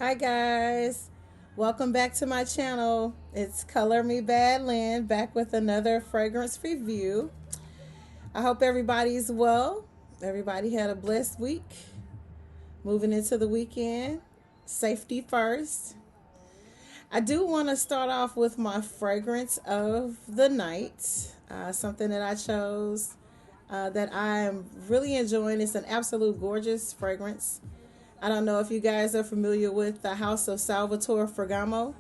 Hi guys, welcome back to my channel. It's Color Me Bad Lynn back with another fragrance review. I hope everybody's well. Everybody had a blessed week. Moving into the weekend, safety first. I do want to start off with my fragrance of the night. Something that I chose that I am really enjoying. It's an absolute gorgeous fragrance. I don't know if you guys are familiar with the house of Salvatore Ferragamo.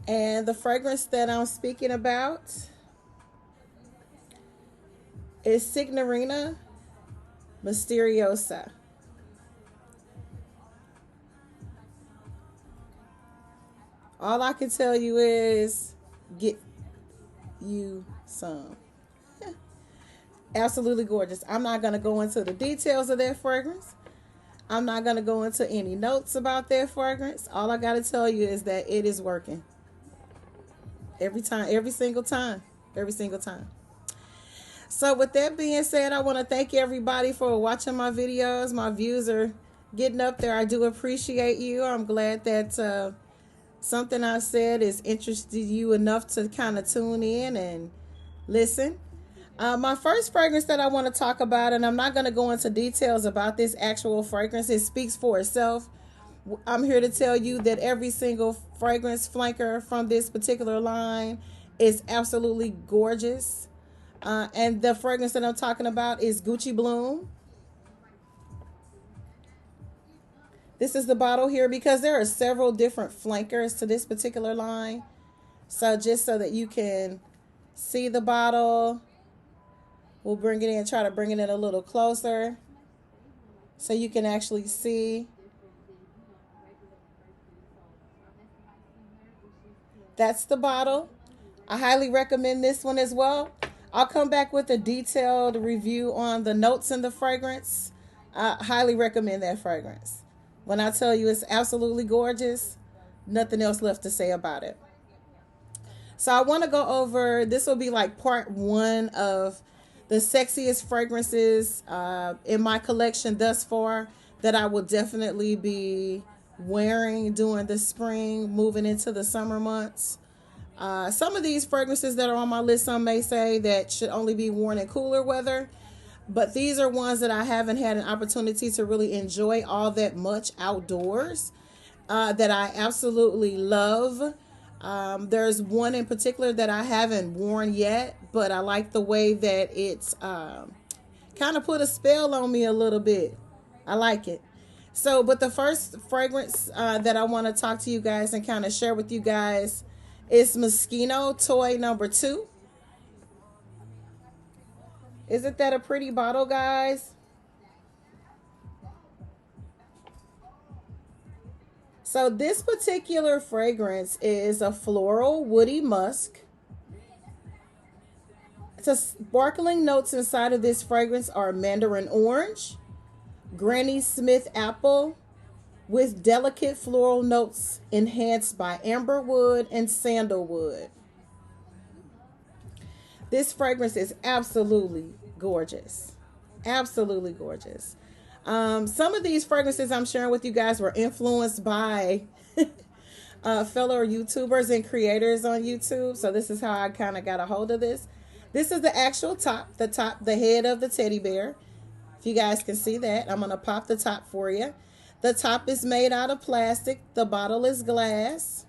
And the fragrance that I'm speaking about is Signorina Misteriosa. All I can tell you is get you some. Absolutely gorgeous. I'm not going to go into the details of that fragrance. I'm not going to go into any notes about that fragrance. All I got to tell you is that it is working. Every time, every single time, every single time. So with that being said, I want to thank everybody for watching my videos. My views are getting up there. I do appreciate you. I'm glad that something I said is interested you enough to kind of tune in and listen. My first fragrance that I want to talk about, and I'm not going to go into details about this actual fragrance. It speaks for itself. I'm here to tell you that every single fragrance flanker from this particular line is absolutely gorgeous. And the fragrance that I'm talking about is Gucci Bloom. This is the bottle here because there are several different flankers to this particular line. So just so that you can see the bottle, we'll bring it in, try to bring it in a little closer so you can actually see. That's the bottle. I highly recommend this one as well. I'll come back with a detailed review on the notes in the fragrance. I highly recommend that fragrance. When I tell you it's absolutely gorgeous, nothing else left to say about it. So I want to go over, this will be like part one of the sexiest fragrances in my collection thus far that I will definitely be wearing during the spring, moving into the summer months. Some of these fragrances that are on my list, some may say that should only be worn in cooler weather, but these are ones that I haven't had an opportunity to really enjoy all that much outdoors, that I absolutely love. There's one in particular that I haven't worn yet, but I like the way that it's kind of put a spell on me a little bit. I like it. So, but the first fragrance that I want to talk to you guys and kind of share with you guys is Moschino Toy number 2. Isn't that a pretty bottle, guys? So this particular fragrance is a floral woody musk. The sparkling notes inside of this fragrance are mandarin orange, Granny Smith apple, with delicate floral notes enhanced by amberwood and sandalwood. This fragrance is absolutely gorgeous. Absolutely gorgeous. Some of these fragrances I'm sharing with you guys were influenced by fellow YouTubers and creators on YouTube. So this is how I kind of got a hold of this. This is the actual top, the head of the teddy bear. If you guys can see that, I'm going to pop the top for you. The top is made out of plastic. The bottle is glass.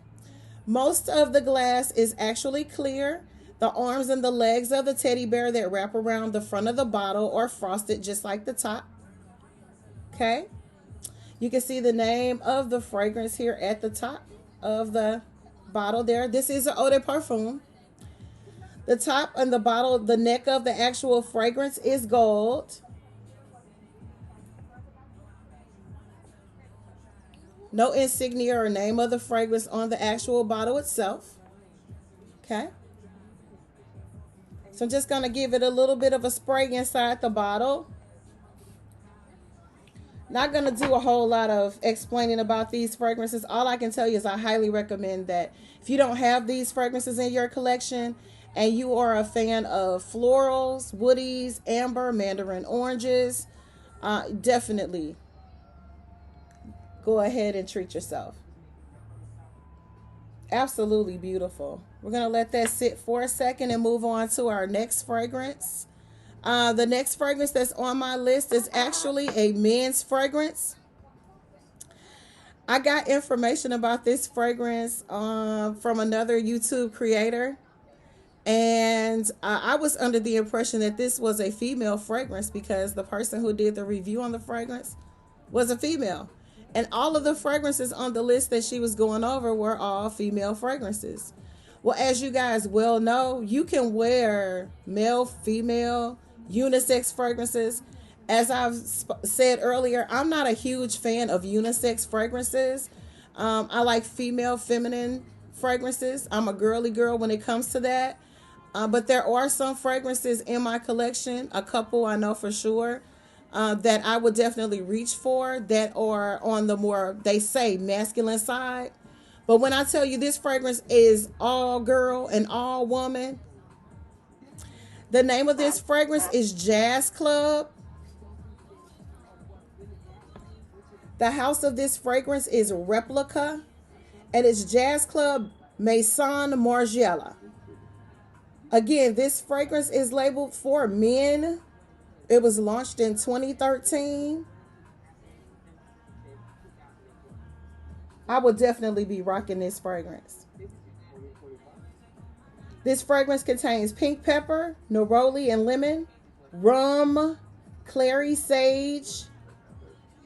Most of the glass is actually clear. The arms and the legs of the teddy bear that wrap around the front of the bottle are frosted just like the top. Okay. You can see the name of the fragrance here at the top of the bottle there. This is an eau de parfum. The top and the bottle, the neck of the actual fragrance is gold. No insignia or name of the fragrance on the actual bottle itself. Okay. So I'm just going to give it a little bit of a spray inside the bottle. Not going to do a whole lot of explaining about these fragrances. All I can tell you is I highly recommend that if you don't have these fragrances in your collection and you are a fan of florals, woodies, amber, mandarin oranges, definitely Go ahead and treat yourself. Absolutely beautiful. We're going to let that sit for a second and move on to our next fragrance. The next fragrance that's on my list is actually a men's fragrance. I got information about this fragrance from another YouTube creator. And I was under the impression that this was a female fragrance because the person who did the review on the fragrance was a female. And all of the fragrances on the list that she was going over were all female fragrances. Well, as you guys well know, you can wear male, female, unisex fragrances. As I've said earlier, I'm not a huge fan of unisex fragrances. I like female, feminine fragrances. I'm a girly girl when it comes to that. But there are some fragrances in my collection, a couple I know for sure, that I would definitely reach for that are on the more, they say, masculine side. But when I tell you this fragrance is all girl and all woman, the name of this fragrance is Jazz Club. The house of this fragrance is Replica, and it's Jazz Club Maison Margiela. Again, this fragrance is labeled for men. It was launched in 2013. I would definitely be rocking this fragrance. This fragrance contains pink pepper, neroli and lemon, rum, clary sage,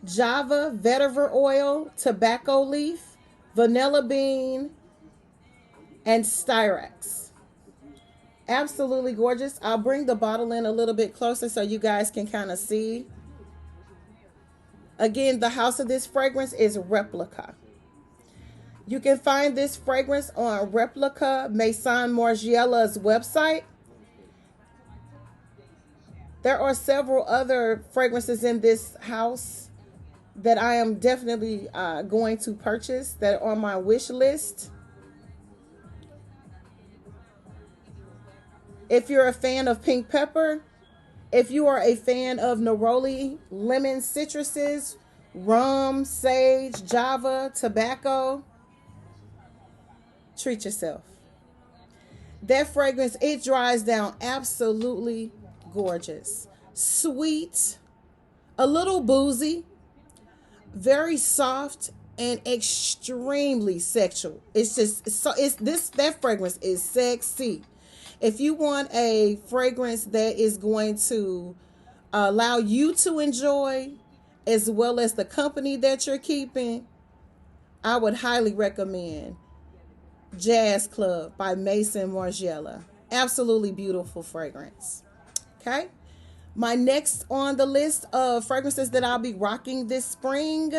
java, vetiver oil, tobacco leaf, vanilla bean, and styrax. Absolutely gorgeous. I'll bring the bottle in a little bit closer so you guys can kind of see. Again, the house of this fragrance is Replica. You can find this fragrance on Replica Maison Margiela's website. There are several other fragrances in this house that I am definitely going to purchase that are on my wish list. If you're a fan of pink pepper, if you are a fan of neroli, lemon citruses, rum, sage, java, tobacco, treat yourself. That fragrance, it dries down absolutely gorgeous. Sweet, a little boozy, very soft, and extremely sexual. It's just, that fragrance is sexy. If you want a fragrance that is going to allow you to enjoy as well as the company that you're keeping, I would highly recommend Jazz Club by Maison Margiela. Absolutely beautiful fragrance. Okay. My next on the list of fragrances that I'll be rocking this spring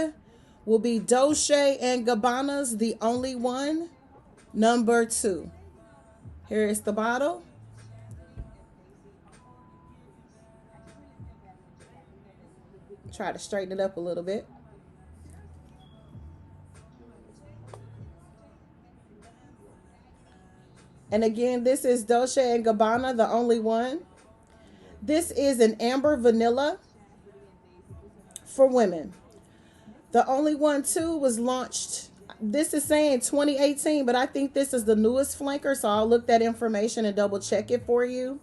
will be Dolce & Gabbana's The Only One, number 2. Here is the bottle. Try to straighten it up a little bit. And again, this is Dolce & Gabbana, The Only One. This is an amber vanilla for women. The Only One 2 was launched, this is saying 2018, but I think this is the newest flanker, so I'll look that information and double check it for you.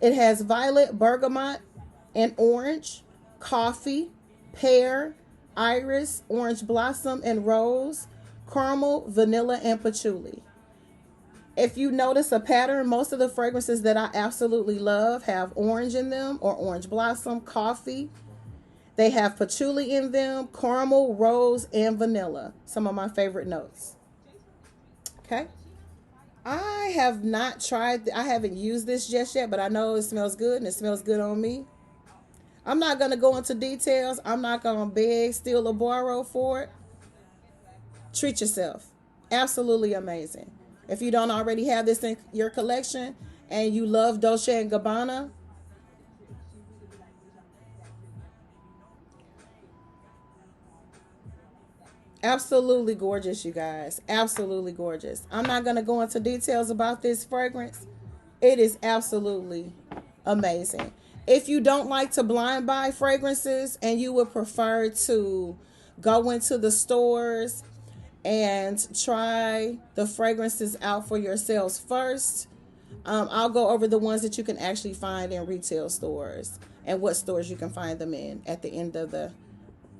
It has violet, bergamot, and orange, coffee, pear, iris, orange blossom, and rose, caramel, vanilla, and patchouli. If you notice a pattern, most of the fragrances that I absolutely love have orange in them, or orange blossom, coffee. They have patchouli in them, caramel, rose, and vanilla. Some of my favorite notes. Okay. I have not tried, I haven't used this just yet, but I know it smells good and it smells good on me. I'm not going to go into details. I'm not going to beg, steal, or borrow for it. Treat yourself. Absolutely amazing. If you don't already have this in your collection and you love Dolce & Gabbana, absolutely gorgeous, you guys. Absolutely gorgeous. I'm not going to go into details about this fragrance. It is absolutely amazing. If you don't like to blind buy fragrances and you would prefer to go into the stores and try the fragrances out for yourselves first. I'll go over the ones that you can actually find in retail stores and what stores you can find them in at the end of the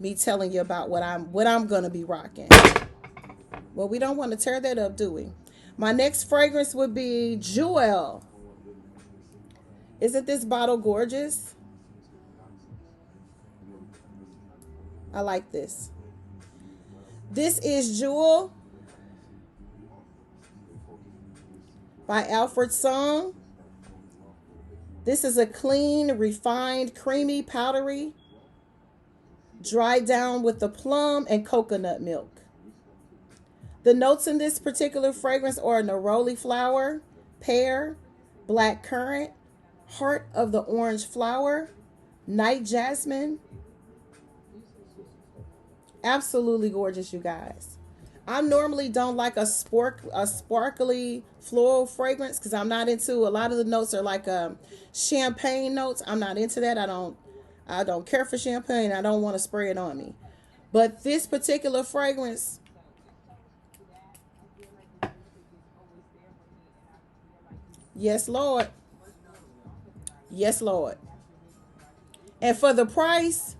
me telling you about what I'm gonna be rocking. Well, we don't want to tear that up, do we? My next fragrance would be Jewel. Isn't this bottle gorgeous? I like this. This is Jewel by Alfred Song. This is a clean, refined, creamy, powdery, dried down with the plum and coconut milk. The notes in this particular fragrance are neroli flower, pear, black currant, heart of the orange flower, night jasmine. Absolutely gorgeous, you guys. I normally don't like a sparkly floral fragrance because I'm not into, a lot of the notes are like champagne notes. I'm not into that. I don't care for champagne. I don't want to spray it on me. But this particular fragrance, yes, Lord. Yes, Lord. And for the price,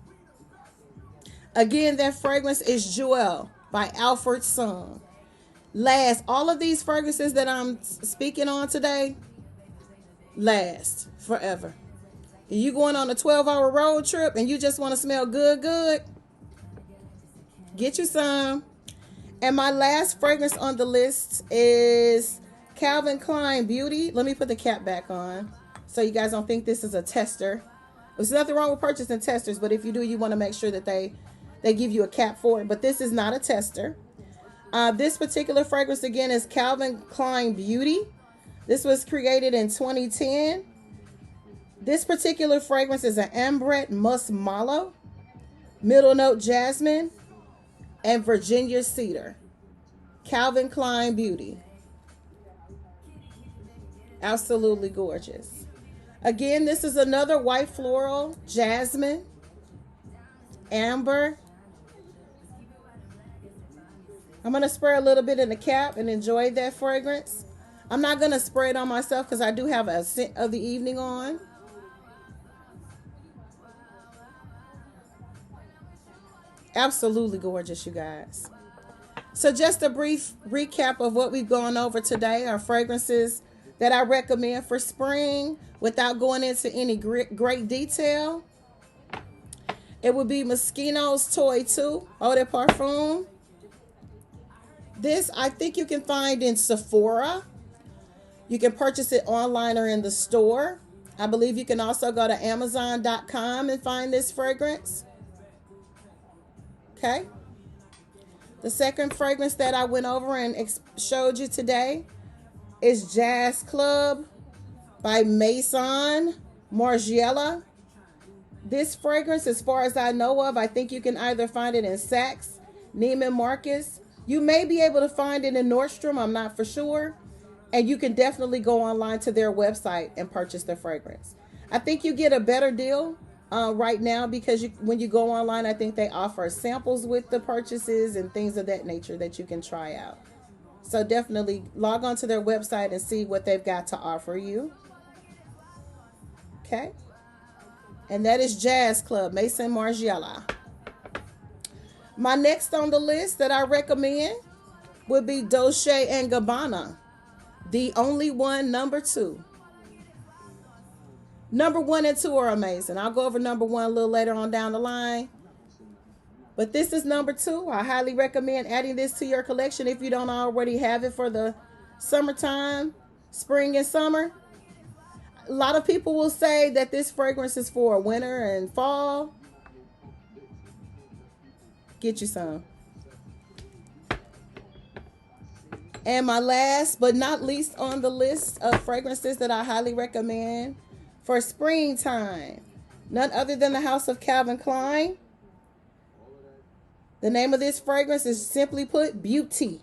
again, that fragrance is Jewel by Alfred Song. Last, all of these fragrances that I'm speaking on today last forever. You going on a 12-hour road trip and you just want to smell good, get you some. And my last fragrance on the list is Calvin Klein Beauty. Let me put the cap back on so you guys don't think this is a tester. There's nothing wrong with purchasing testers, but if you do, you want to make sure that they give you a cap for it. But this is not a tester. This particular fragrance, again, is Calvin Klein Beauty. This was created in 2010. This particular fragrance is an ambrette musk mallow, middle note jasmine, and Virginia cedar. Calvin Klein Beauty. Absolutely gorgeous. Again, this is another white floral, jasmine, amber. I'm going to spray a little bit in the cap and enjoy that fragrance. I'm not going to spray it on myself because I do have a scent of the evening on. Absolutely gorgeous, you guys. So just a brief recap of what we've gone over today. Our fragrances that I recommend for spring without going into any great detail. It would be Moschino Toy 2, Eau de Parfum. This, I think you can find in Sephora. You can purchase it online or in the store. I believe you can also go to Amazon.com and find this fragrance. Okay. The second fragrance that I went over and showed you today is Jazz Club by Maison Margiela. This fragrance, as far as I know of, I think you can either find it in Saks, Neiman Marcus. You may be able to find it in Nordstrom. I'm not for sure. And you can definitely go online to their website and purchase the fragrance. I think you get a better deal right now because when you go online, I think they offer samples with the purchases and things of that nature that you can try out. So definitely log on to their website and see what they've got to offer you. Okay. And that is Jazz Club, Maison Margiela. My next on the list that I recommend would be Dolce & Gabbana, The Only One, number 2. Number 1 and 2 are amazing. I'll go over number 1 a little later on down the line. But this is number 2. I highly recommend adding this to your collection if you don't already have it for the summertime, spring and summer. A lot of people will say that this fragrance is for winter and fall. Get you some. And my last but not least on the list of fragrances that I highly recommend for springtime, none other than the House of Calvin Klein. The name of this fragrance is simply put, Beauty.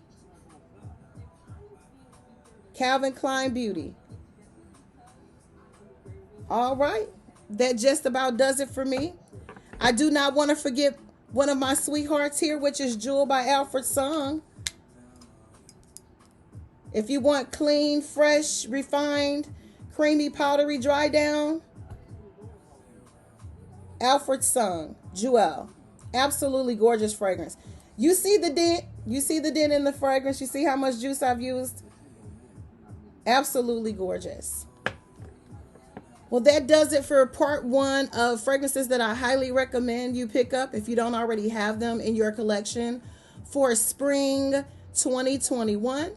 Calvin Klein Beauty. All right. That just about does it for me. I do not want to forget One of my sweethearts here, which is Jewel by Alfred Song. If you want clean, fresh, refined, creamy, powdery, dry down, Alfred Song, Jewel. Absolutely gorgeous fragrance. You see the dent. You see the dent in the fragrance. You see how much juice I've used. Absolutely gorgeous. Well, that does it for part 1 of fragrances that I highly recommend you pick up if you don't already have them in your collection for spring 2021.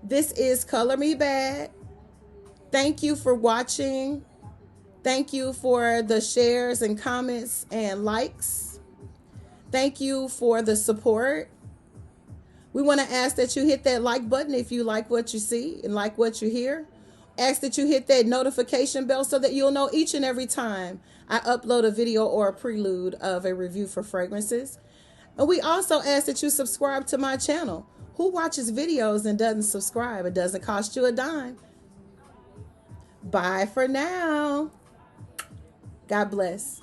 This is Color Me Bad. Thank you for watching. Thank you for the shares and comments and likes. Thank you for the support. We want to ask that you hit that like button if you like what you see and like what you hear. Ask that you hit that notification bell so that you'll know each and every time I upload a video or a prelude of a review for fragrances. And we also ask that you subscribe to my channel. Who watches videos and doesn't subscribe? It doesn't cost you a dime. Bye for now. God bless.